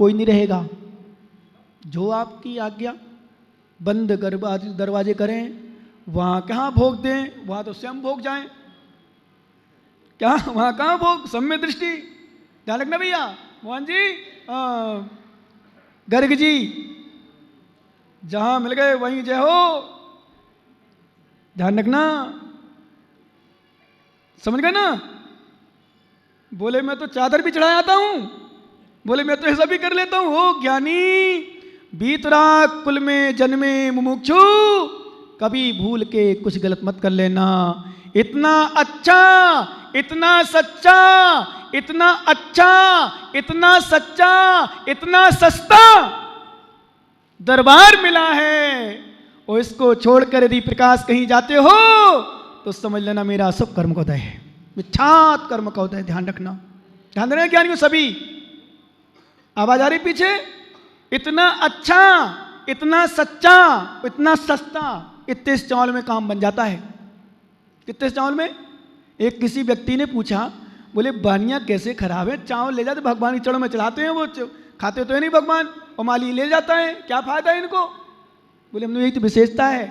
कोई नहीं रहेगा। जो आपकी आज्ञा, बंद दरवाजे करें, वहाँ कहाँ भोग दें, वहाँ तो स्वयं भोग जाएं। क्या वहाँ कहाँ भोग, सम्य दृष्टि। ध्यान रखना भैया, मोहन जी, गर्ग जी, जहाँ मिल गए वहीं जय हो। ध्यान रखना, समझ गए ना। बोले मैं तो चादर भी चढ़ा आता हूँ, बोले मैं तो ऐसा भी कर लेता हूँ। हो ज्ञानी, बीतराग कुल में जन्मे मुमुक्षु, कभी भूल के कुछ गलत मत कर लेना। इतना अच्छा, इतना सच्चा, इतना अच्छा, इतना सच्चा, इतना सस्ता दरबार मिला है, और इसको छोड़कर यदि प्रकाश कहीं जाते हो तो समझ लेना मेरा सब कर्म का उदय है, मिथ्यात कर्म का उदय। ध्यान रखना, ध्यान देना ज्ञानियों सभी। आवाज आ रही पीछे? इतना अच्छा, इतना सच्चा, इतना सस्ता, इतने चावल में काम बन जाता है। कितने चावल में? एक किसी व्यक्ति ने पूछा, बोले बानिया कैसे खराब है, चावल ले जाते भगवान की चरणों में चढ़ाते हैं, वो खाते तो है नहीं भगवान, और माली ले जाता है, क्या फायदा है इनको? बोले हमने यही तो विशेषता है।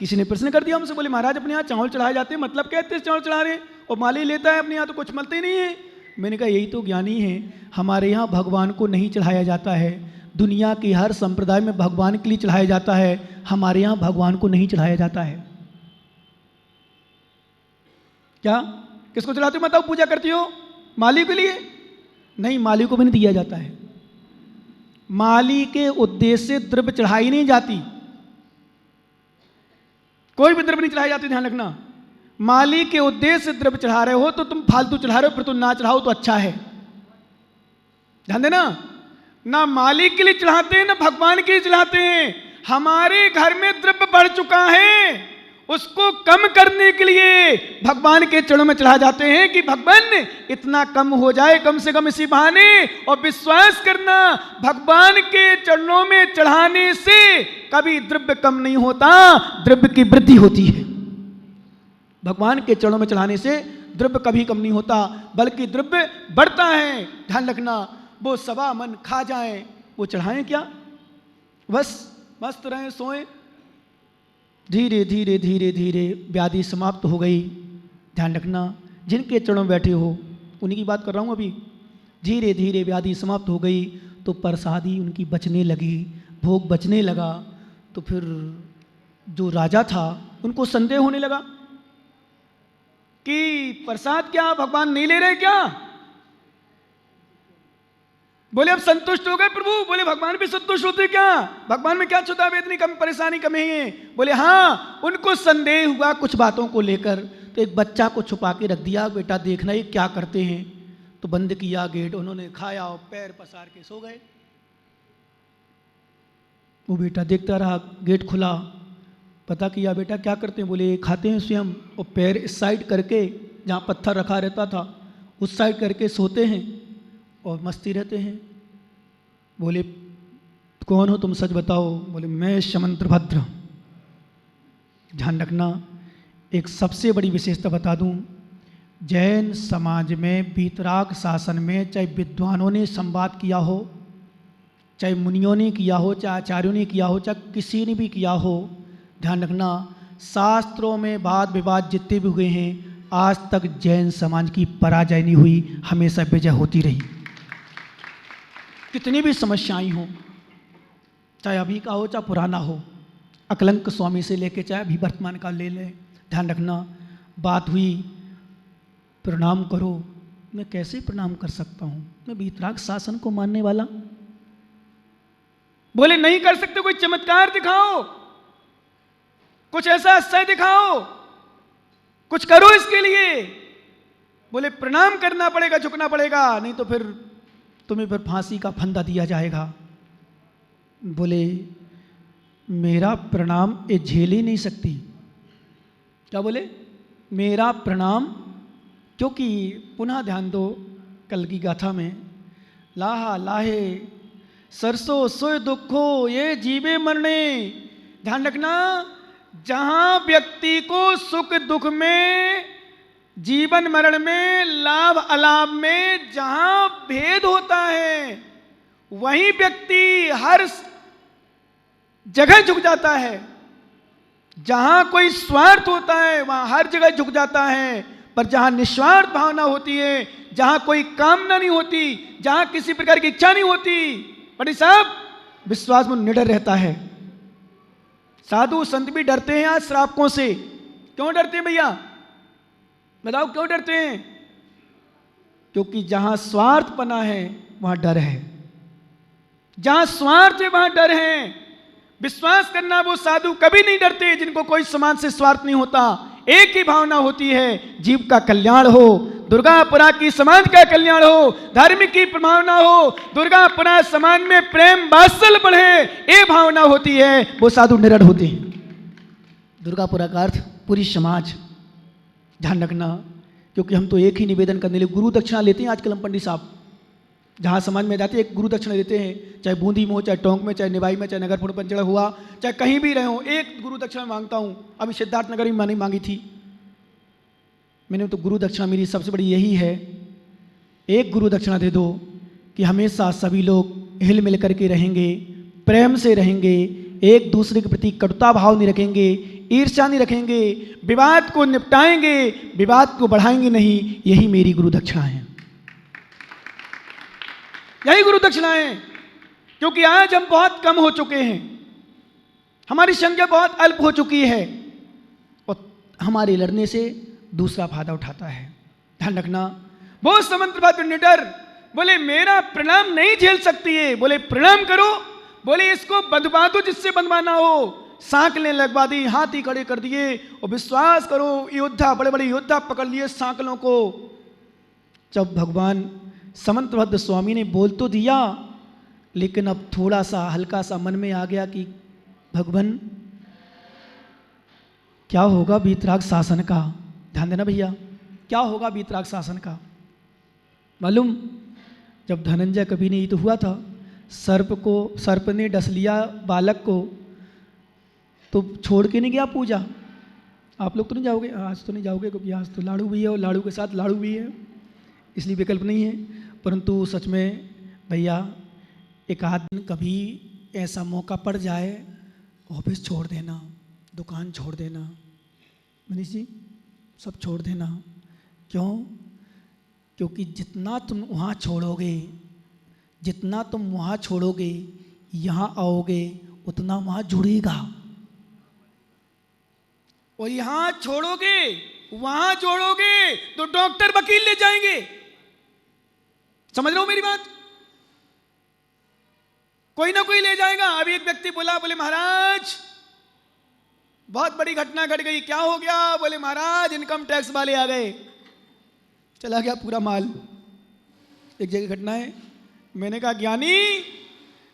किसी ने प्रश्न कर दिया हमसे, बोले महाराज अपने यहाँ चावल चढ़ाए जाते हैं, मतलब क्या इतने चावल चढ़ा रहे हैं, और माली लेता है अपने यहाँ तो कुछ मिलते ही नहीं है। मैंने कहा यही तो ज्ञानी है, हमारे यहाँ भगवान को नहीं चढ़ाया जाता है, दुनिया की हर संप्रदाय में भगवान के लिए चढ़ाया जाता है, हमारे यहाँ भगवान को नहीं चढ़ाया जाता है। क्या किसको चढ़ाते हो बताओ? पूजा करती हो माली के लिए? नहीं, माली को भी नहीं दिया जाता है। माली के उद्देश्य से द्रव्य चढ़ाई नहीं जाती, कोई भी द्रव्य नहीं चढ़ाई जाती। ध्यान रखना, माली के उद्देश्य से द्रव्य चढ़ा रहे हो तो तुम फालतू चढ़ा रहे हो, फिर तुम ना चढ़ाओ तो अच्छा है। ध्यान देना, ना माली के लिए चढ़ाते हैं ना भगवान के लिए चढ़ाते हैं। हमारे घर में द्रव्य बढ़ चुका है, उसको कम करने के लिए भगवान के चरणों में चढ़ा जाते हैं कि भगवान इतना कम हो जाए कम से कम इसी बहाने। और विश्वास करना, भगवान के चरणों में चढ़ाने से कभी द्रव्य कम नहीं होता, द्रव्य की वृद्धि होती है। भगवान के चरणों में चढ़ाने से द्रव्य कभी कम नहीं होता, बल्कि द्रव्य बढ़ता है। ध्यान रखना, वो सवा मन खा जाए, वो चढ़ाएं क्या, बस मस्त रहें, सोएं। धीरे धीरे धीरे धीरे व्याधि समाप्त हो गई। ध्यान रखना, जिनके चरणों में बैठे हो उन्हीं की बात कर रहा हूँ अभी। धीरे धीरे व्याधि समाप्त हो गई तो प्रसादी उनकी बचने लगी, भोग बचने लगा। तो फिर जो राजा था उनको संदेह होने लगा कि प्रसाद क्या भगवान नहीं ले रहे क्या? बोले अब संतुष्ट हो गए प्रभु? बोले भगवान भी संतुष्ट होते क्या? भगवान में क्या छुपा है, इतनी कम परेशानी कम है? बोले हाँ, उनको संदेह हुआ कुछ बातों को लेकर, तो एक बच्चा को छुपा के रख दिया, बेटा देखना ये क्या करते हैं। तो बंद किया गेट, उन्होंने खाया और पैर पसार के सो गए। वो बेटा देखता रहा, गेट खुला, पता किया बेटा क्या करते हैं? बोले खाते हैं स्वयं, और पैर इस साइड करके, जहाँ पत्थर रखा रहता था उस साइड करके सोते हैं और मस्ती रहते हैं। बोले कौन हो तुम, सच बताओ। बोले मैं शमंत्रभद्र। ध्यान रखना, एक सबसे बड़ी विशेषता बता दूं, जैन समाज में वीतराग शासन में चाहे विद्वानों ने संवाद किया हो, चाहे मुनियों ने किया हो, चाहे आचार्यों ने किया हो, चाहे किसी ने भी किया हो, ध्यान रखना शास्त्रों में वाद विवाद जितने भी हुए हैं, आज तक जैन समाज की पराजय नहीं हुई, हमेशा विजय होती रही। कितनी भी समस्याएं हो, चाहे अभी का हो चाहे पुराना हो, अकलंक स्वामी से लेके चाहे अभी वर्तमान का ले लें, ध्यान रखना बात हुई प्रणाम करो। मैं कैसे प्रणाम कर सकता हूँ, मैं वीतराग शासन को मानने वाला? बोले नहीं कर सकते, कोई चमत्कार दिखाओ, कुछ ऐसा आश्चर्य दिखाओ, कुछ करो इसके लिए। बोले प्रणाम करना पड़ेगा, झुकना पड़ेगा, नहीं तो फिर तुम्हें फिर फांसी का फंदा दिया जाएगा। बोले मेरा प्रणाम ये झेल ही नहीं सकती। क्या बोले? मेरा प्रणाम, क्योंकि पुनः ध्यान दो कल की गाथा में, लाहा लाहे सरसों सोए दुखो ये जीवे मरने। ध्यान रखना, जहां व्यक्ति को सुख दुख में, जीवन मरण में, लाभ अलाभ में जहां भेद होता है, वही व्यक्ति हर जगह झुक जाता है। जहां कोई स्वार्थ होता है वहां हर जगह झुक जाता है, पर जहां निस्वार्थ भावना होती है, जहां कोई कामना नहीं होती, जहां किसी प्रकार की इच्छा नहीं होती, पंडित साहब विश्वास में निडर रहता है। साधु संत भी डरते हैं आज श्रावकों से। क्यों डरते हैं भैया, बताओ क्यों डरते हैं? क्योंकि जहां स्वार्थपना है वहां डर है, जहां स्वार्थ है वहां डर है। विश्वास करना, वो साधु कभी नहीं डरते जिनको कोई समाज से स्वार्थ नहीं होता। एक ही भावना होती है, जीव का कल्याण हो, दुर्गापुरा की समाज का कल्याण हो, धर्म की भावना हो, दुर्गापुरा समाज में प्रेम वात्सल्य बढ़े, ये भावना होती है, वो साधु निडर होते हैं। दुर्गापुरा का अर्थ पूरी समाज, ध्यान रखना। क्योंकि हम तो एक ही निवेदन करने लिए गुरु दक्षिणा लेते हैं आजकल हम पंडित साहब। जहाँ समाज में जाते हैं एक गुरु दक्षिणा देते हैं, चाहे बूंदी में हो, चाहे टोंक में, चाहे निवाई में, चाहे नगर पुर पंचड़ा हुआ, चाहे कहीं भी रहे हो, एक गुरु दक्षिणा मांगता हूँ। अभी सिद्धार्थ नगर में मैंने मांगी थी, मैंने तो गुरु दक्षिणा मेरी सबसे बड़ी यही है, एक गुरु दक्षिणा दे दो कि हमेशा सभी लोग हिल मिल करके रहेंगे, प्रेम से रहेंगे, एक दूसरे के प्रति कटुता भाव नहीं रखेंगे, ईर्ष्या नहीं रखेंगे, विवाद को निपटाएंगे, विवाद को बढ़ाएंगे नहीं। यही मेरी गुरु दक्षिणा है, यही गुरु दक्षिणा है। क्योंकि आज हम बहुत कम हो चुके हैं, हमारी संख्या बहुत अल्प हो चुकी है, और हमारे लड़ने से दूसरा फायदा उठाता है। ध्यान रखना। वो समंत्रभद्र निडर बोले मेरा प्रणाम नहीं झेल सकती है, बोले प्रणाम करो, बोले इसको बंधवा दो जिससे बंधवाना हो। सांकलें लगवा दी, हाथी खड़े कर दिए, और विश्वास करो योद्धा, बड़े बड़े योद्धा पकड़ लिए सांकलों को। जब भगवान समंत्रभद्र स्वामी ने बोल तो दिया, लेकिन अब थोड़ा सा हल्का सा मन में आ गया कि भगवान क्या होगा वीतराग शासन का। ध्यान देना भैया, क्या होगा वीतराग शासन का। मालूम, जब धनंजय कभी नहीं तो हुआ था, सर्प ने डस लिया बालक को, तो छोड़ के नहीं गया पूजा। आप लोग तो नहीं जाओगे, आज तो नहीं जाओगे, क्योंकि आज तो लाड़ू भी है, और लाड़ू के साथ लाड़ू भी है, इसलिए विकल्प नहीं है। परंतु सच में भैया, एक आध दिन कभी ऐसा मौका पड़ जाए, ऑफिस छोड़ देना, दुकान छोड़ देना, मनीष जी सब छोड़ देना। क्यों? क्योंकि जितना तुम वहाँ छोड़ोगे, जितना तुम वहाँ छोड़ोगे, यहाँ आओगे उतना वहाँ जुड़ेगा, और यहाँ छोड़ोगे वहाँ जोड़ोगे तो डॉक्टर वकील ले जाएंगे। समझ रहे हो मेरी बात? कोई ना कोई ले जाएगा। अभी एक व्यक्ति बोला, बोले महाराज बहुत बड़ी घटना घट गई। क्या हो गया? बोले महाराज इनकम टैक्स वाले आ गए, चला गया पूरा माल। एक जगह घटना है, मैंने कहा ज्ञानी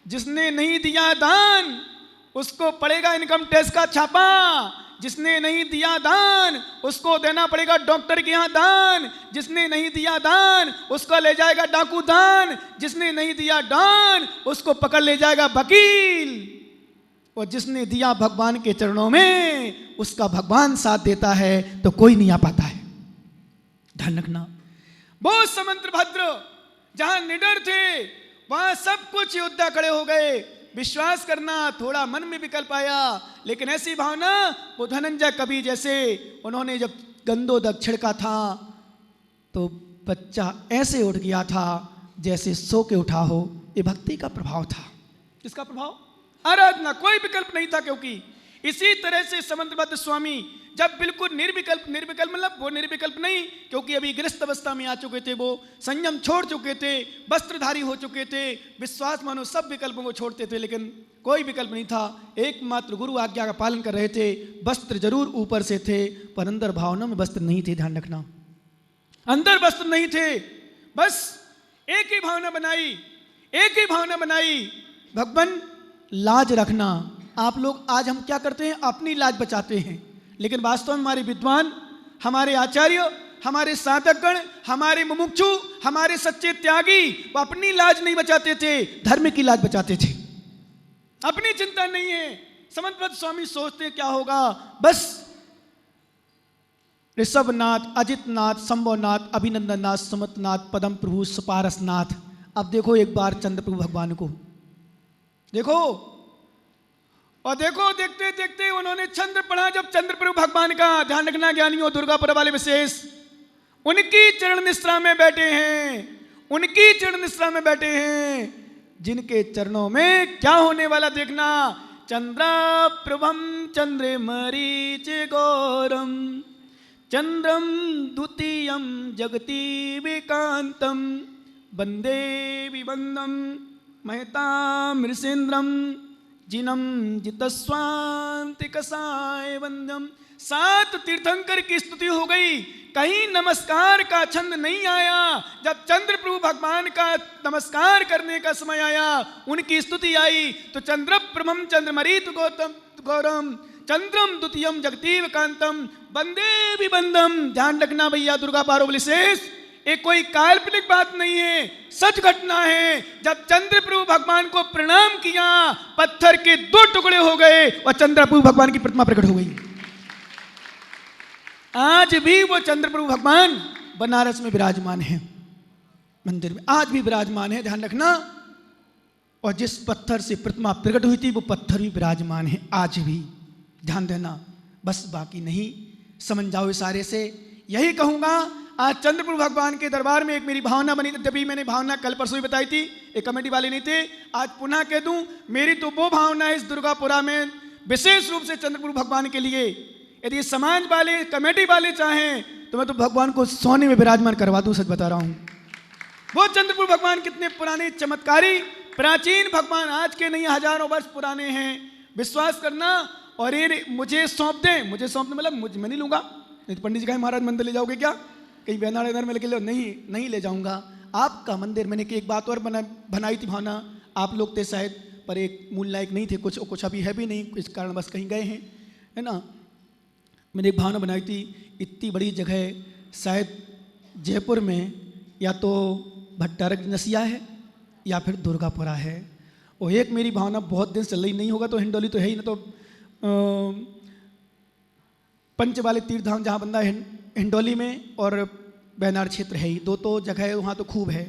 जिसने नहीं दिया दान उसको पड़ेगा इनकम टैक्स का छापा, जिसने नहीं दिया दान उसको देना पड़ेगा डॉक्टर के यहाँ दान, जिसने नहीं दिया दान उसको ले जाएगा डाकू दान, जिसने नहीं दिया दान उसको पकड़ ले जाएगा वकील, और जिसने दिया भगवान के चरणों में उसका भगवान साथ देता है, तो कोई नहीं आ पाता है। ध्यान रखना। वो समंत्रभद्र जहां निडर थे वहां सब कुछ योद्धा खड़े हो गए। विश्वास करना, थोड़ा मन में विकल्प आया, लेकिन ऐसी भावना, वो धनंजय कवि जैसे उन्होंने जब गंधोदक छिड़का था तो बच्चा ऐसे उठ गया था जैसे सो के उठा हो। ये भक्ति का प्रभाव था। किसका प्रभाव? आराधना, कोई विकल्प नहीं था। क्योंकि इसी तरह से समंत्रभद्र स्वामी जब बिल्कुल निर्विकल्प मतलब वो निर्विकल्प नहीं, क्योंकि अभी गृहस्थ अवस्था में आ चुके थे, वो संयम छोड़ चुके थे, वस्त्रधारी हो चुके थे, विश्वास मानो सब विकल्पों को छोड़ते थे, लेकिन कोई विकल्प नहीं था। एकमात्र गुरु आज्ञा का पालन कर रहे थे। वस्त्र जरूर ऊपर से थे, पर अंदर भावना में वस्त्र नहीं थे। ध्यान रखना, अंदर वस्त्र नहीं थे। बस एक ही भावना बनाई, एक ही भावना बनाई, भगवान लाज रखना। आप लोग आज हम क्या करते हैं? अपनी लाज बचाते हैं, लेकिन वास्तव में हमारे विद्वान, हमारे आचार्य, हमारे साधकगण, हमारे मुमुक्षु, हमारे सच्चे त्यागी, वो अपनी लाज नहीं बचाते थे, धर्म की लाज बचाते थे। अपनी चिंता नहीं है। समंत्रभद्र स्वामी सोचते क्या होगा, बस ऋषभनाथ, अजितनाथ, संभवनाथ, अभिनंदननाथ, सुमतनाथ, पदम प्रभु, सुपारसनाथ, अब देखो एक बार चंद्रप्रभु भगवान को देखो, और देखो देखते देखते उन्होंने चंद्र पढ़ा। जब चंद्रप्रभु भगवान का ध्यान रखना ज्ञानियों, दुर्गापुर वाले विशेष उनकी चरण निश्रा में बैठे हैं, उनकी चरण निश्रा में बैठे हैं जिनके चरणों में क्या होने वाला देखना। चंद्रा प्रभम चंद्र मरीच गौरम चंद्रम द्वितीयम जगति विकांतम वंदे विवंदम महता मृषेन्द्रम जिनम जितस्वांतिकसाय वंदम। 7 तीर्थंकर की स्तुति हो गई, कहीं नमस्कार का छंद नहीं आया। जब चंद्रप्रभु भगवान का नमस्कार करने का समय आया, उनकी स्तुति आई तो चंद्र प्रभम चंद्रमरीत गौरम चंद्रम द्वितीयम जगतीवकांतम वंदे विवंदम। ध्यान रखना भैया, दुर्गा पार्वती शेष एक कोई काल्पनिक बात नहीं है, सच घटना है। जब चंद्रप्रभु भगवान को प्रणाम किया, पत्थर के 2 टुकड़े हो गए और चंद्रप्रभु भगवान की प्रतिमा प्रकट हो गई। आज भी वो चंद्रप्रभु भगवान बनारस में विराजमान है, मंदिर में आज भी विराजमान है, ध्यान रखना। और जिस पत्थर से प्रतिमा प्रकट हुई थी वो पत्थर भी विराजमान है आज भी, ध्यान देना। बस बाकी नहीं, समझ जाओ इशारे से। यही कहूंगा, आज चंद्रप्रभु भगवान के दरबार में एक मेरी भावना बनी थी, तभी मैंने भावना कल परसों ही बताई थी, एक कमेटी वाले नहीं थे, आज पुनः कह दूं। मेरी तो वो भावना है इस दुर्गापुरा में विशेष रूप से चंद्रप्रभु भगवान के लिए, यदि समाज वाले कमेटी वाले चाहें तो मैं तो भगवान को सोने में विराजमान करवा दूं, सच बता रहा हूं। वो चंद्रप्रभु भगवान कितने पुराने चमत्कारी प्राचीन भगवान, आज के नहीं हजारों वर्ष पुराने हैं, विश्वास करना। और ये मुझे सौंप दें, मुझे सौंपने मतलब मैं नहीं लूंगा, नहीं तो पंडित जी कहें महाराज मंदिर ले जाओगे क्या, कहीं बैनार इधर में लेके लो, नहीं ले जाऊंगा आपका मंदिर। मैंने एक बात और बनाई थी भावना, आप लोग थे शायद, पर एक मूल लायक नहीं थे, कुछ अभी है भी नहीं, इस कारण बस कहीं गए हैं, है ना। मैंने एक भावना बनाई थी, इतनी बड़ी जगह शायद जयपुर में या तो भट्टारक नसिया है या फिर दुर्गापुरा है। और एक मेरी भावना बहुत दिन चल रही, नहीं होगा तो हिंडोली तो है ही ना, तो पंच वाले तीर्थ धाम जहाँ बंदा है हिंडोली में और बैनार क्षेत्र है ही, 2 तो जगह है वहाँ तो खूब है।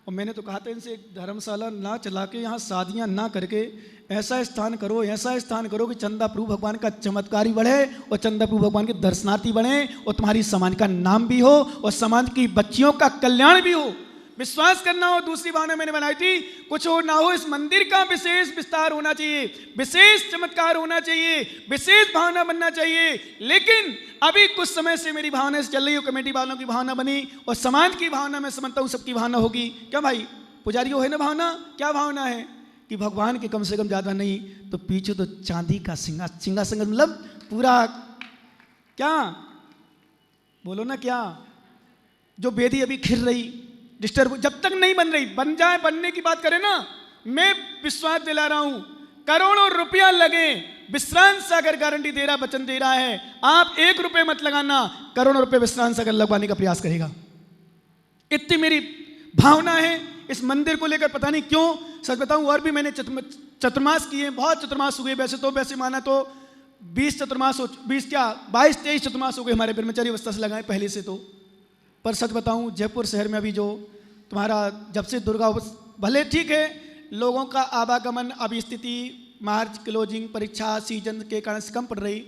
और मैंने तो कहा था इनसे धर्मशाला ना चला के यहाँ शादियाँ ना करके ऐसा स्थान करो कि चंद्रप्रभु भगवान का चमत्कारी बढ़े और चंद्रप्रभु भगवान के दर्शनार्थी बने और तुम्हारी समाज का नाम भी हो और समाज की बच्चियों का कल्याण भी हो। विश्वास करना हो। दूसरी भावना मैंने बनाई थी, कुछ हो ना हो इस मंदिर का विशेष विस्तार होना चाहिए, विशेष चमत्कार होना चाहिए, विशेष भावना बनना चाहिए। लेकिन अभी कुछ समय से मेरी भावना से चल रही हो, कमेटी वालों की भावना बनी और समाज की भावना मैं समझता हूँ सबकी भावना होगी। क्या भाई पुजारियों है ना भावना, क्या भावना है कि भगवान के कम से कम ज़्यादा नहीं तो पीछे तो चांदी का सिंहासन मतलब पूरा, क्या बोलो ना, क्या जो बेदी अभी खिर रही डिस्टर्ब, जब तक नहीं बन रही, बन जाए, बनने की बात करें ना, मैं विश्वास दिला रहा हूं करोड़ों रुपया लगे, विश्रांत सागर गारंटी दे रहा, वचन दे रहा है, आप 1 रुपये मत लगाना, करोड़ों रुपए विश्रांत सागर लगवाने का प्रयास करेगा। इतनी मेरी भावना है इस मंदिर को लेकर। पता नहीं क्यों, सच बताऊं, और भी मैंने चतुर्मास किए, बहुत चतुर्मास हुए, वैसे माना तो 20 चतुर्मास, 22-23 चतुर्मास हो गए हमारे ब्रह्मचारी अवस्था से लगाए पहले से तो। पर सच बताऊं, जयपुर शहर में अभी जो तुम्हारा जब से दुर्गा, भले ठीक है लोगों का आवागमन, अभी स्थिति मार्च क्लोजिंग परीक्षा सीजन के कारण से कम पड़ रही,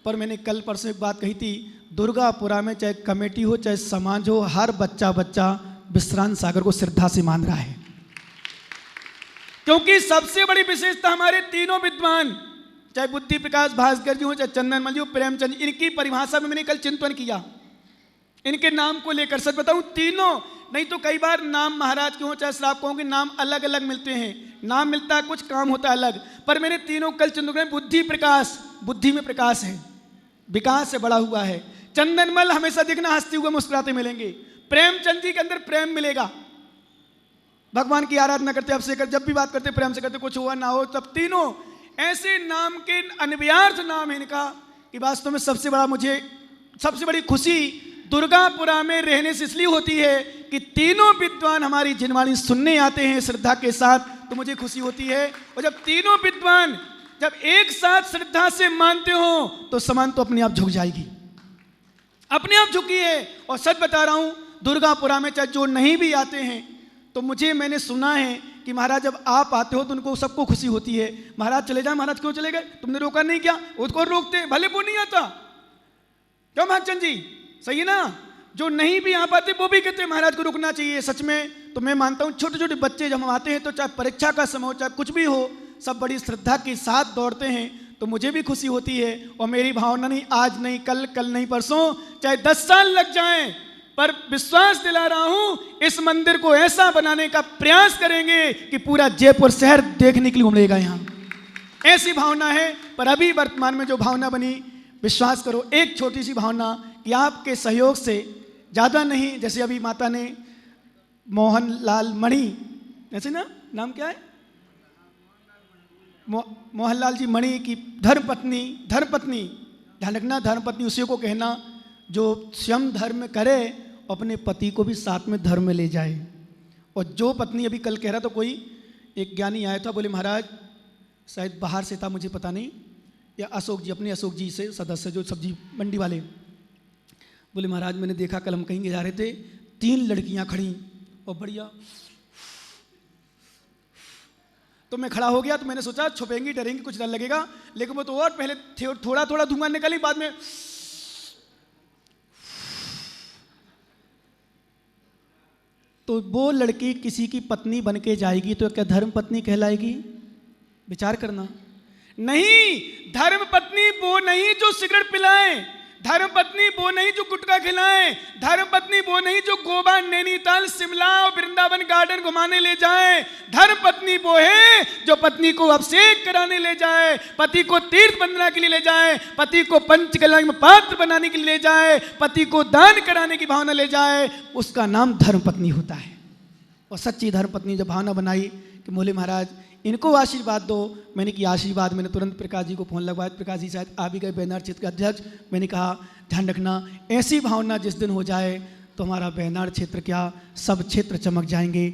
पर मैंने कल परसों एक बात कही थी, दुर्गापुरा में चाहे कमेटी हो चाहे समाज हो, हर बच्चा विश्रांत सागर को श्रद्धा से मान रहा है। क्योंकि सबसे बड़ी विशेषता हमारे तीनों विद्वान, चाहे बुद्धि प्रकाश भास्कर जी हो चाहे चंदनमल जी हो, प्रेमचंद, इनकी परिभाषा में मैंने कल चिंतन किया, इनके नाम को लेकर। सच बताऊं, तीनों, नहीं तो कई बार नाम महाराज के हो चाहे श्रावकों के नाम अलग अलग मिलते हैं, नाम मिलता है कुछ, काम होता है अलग, पर मैंने तीनों कल चिंतन, बुद्धि प्रकाश, बुद्धि में प्रकाश है, विकास से बड़ा हुआ है। चंदनमल हमेशा दिखना हंसते हुए मुस्कुराते मिलेंगे, प्रेमचंद जी के अंदर प्रेम मिलेगा, भगवान की आराधना करते, अब से कर, जब भी बात करते प्रेम से करते, कुछ हुआ ना हो तब तीनों ऐसे नाम के अनव्यर्थ नाम है इनका कि वास्तव में सबसे बड़ी खुशी दुर्गापुरा में रहने से इसलिए होती है कि तीनों विद्वान हमारी जिनवाणी सुनने आते हैं श्रद्धा के साथ, तो मुझे खुशी होती है। और जब तीनों विद्वान जब एक साथ श्रद्धा से मानते हो तो समान तो अपने आप झुक जाएगी, अपने आप झुकी है। और सच बता रहा हूं, दुर्गापुरा में चाहे जो नहीं भी आते हैं तो मुझे मैंने सुना है कि महाराज जब आप आते हो तो उनको सबको खुशी होती है। महाराज चले जाए, महाराज क्यों चले गए, तुमने रोका नहीं क्या, उसको रोकते भले वो नहीं आता। क्यों महाचंद जी, सही है ना? जो नहीं भी आ पाते वो भी कहते हैं महाराज को रुकना चाहिए। सच में तो मैं मानता हूँ छोटे छोटे बच्चे जब हम आते हैं तो चाहे परीक्षा का समय हो चाहे कुछ भी हो, सब बड़ी श्रद्धा के साथ दौड़ते हैं, तो मुझे भी खुशी होती है। और मेरी भावना नहीं आज नहीं कल, कल नहीं परसों, चाहे 10 साल लग जाएं, पर विश्वास दिला रहा हूं इस मंदिर को ऐसा बनाने का प्रयास करेंगे कि पूरा जयपुर शहर देखने के लिए उमड़ेगा। यहाँ ऐसी भावना है। पर अभी वर्तमान में जो भावना बनी, विश्वास करो एक छोटी सी भावना कि आपके सहयोग से, ज़्यादा नहीं, जैसे अभी माता ने मोहनलाल मणि, ऐसे ना नाम क्या है, मोहनलाल जी मणि की धर्मपत्नी, ध्यान रखना धर्मपत्नी उसी को कहना जो स्वयं धर्म करे अपने पति को भी साथ में धर्म में ले जाए। और जो पत्नी, अभी कल कह रहा तो कोई एक ज्ञानी आया था, बोले महाराज शायद बाहर से था मुझे पता नहीं, या अशोक जी, अपने अशोक जी से सदस्य जो सब्जी मंडी वाले, बोले महाराज मैंने देखा कल हम कहीं जा रहे थे, 3 लड़कियां खड़ी और बढ़िया, तो मैं खड़ा हो गया, तो मैंने सोचा छुपेंगी डरेंगी कुछ डर लगेगा, लेकिन वो तो और पहले थोड़ा थोड़ा धुआं निकली, बाद में तो वो लड़की किसी की पत्नी बन के जाएगी तो क्या धर्म पत्नी कहलाएगी? विचार करना। नहीं, धर्म पत्नी वो नहीं जो सिगरेट पिलाए, धर्म पत्नी वो नहीं जो गुटखा खिलाए, धर्म पत्नी वो नहीं जो गोवा, नैनीताल, शिमला और वृंदावन गार्डन घुमाने ले जाए। धर्म पत्नी वो है जो पत्नी को अभिषेक कराने ले जाए, पति को तीर्थ बंदना के लिए ले जाए, पति को पंचकला में पात्र बनाने के लिए ले जाए, पति को दान कराने की भावना ले जाए, उसका नाम धर्म पत्नी होता है। और सच्ची धर्म पत्नी जब भावना बनाई कि बोले महाराज इनको आशीर्वाद दो, मैंने कि आशीर्वाद, मैंने तुरंत प्रकाश जी को फोन लगवाया, प्रकाश जी शायद आ भी गए, बेनार क्षेत्र के अध्यक्ष। मैंने कहा ध्यान रखना ऐसी भावना जिस दिन हो जाए तो हमारा बेनार क्षेत्र क्या सब क्षेत्र चमक जाएंगे।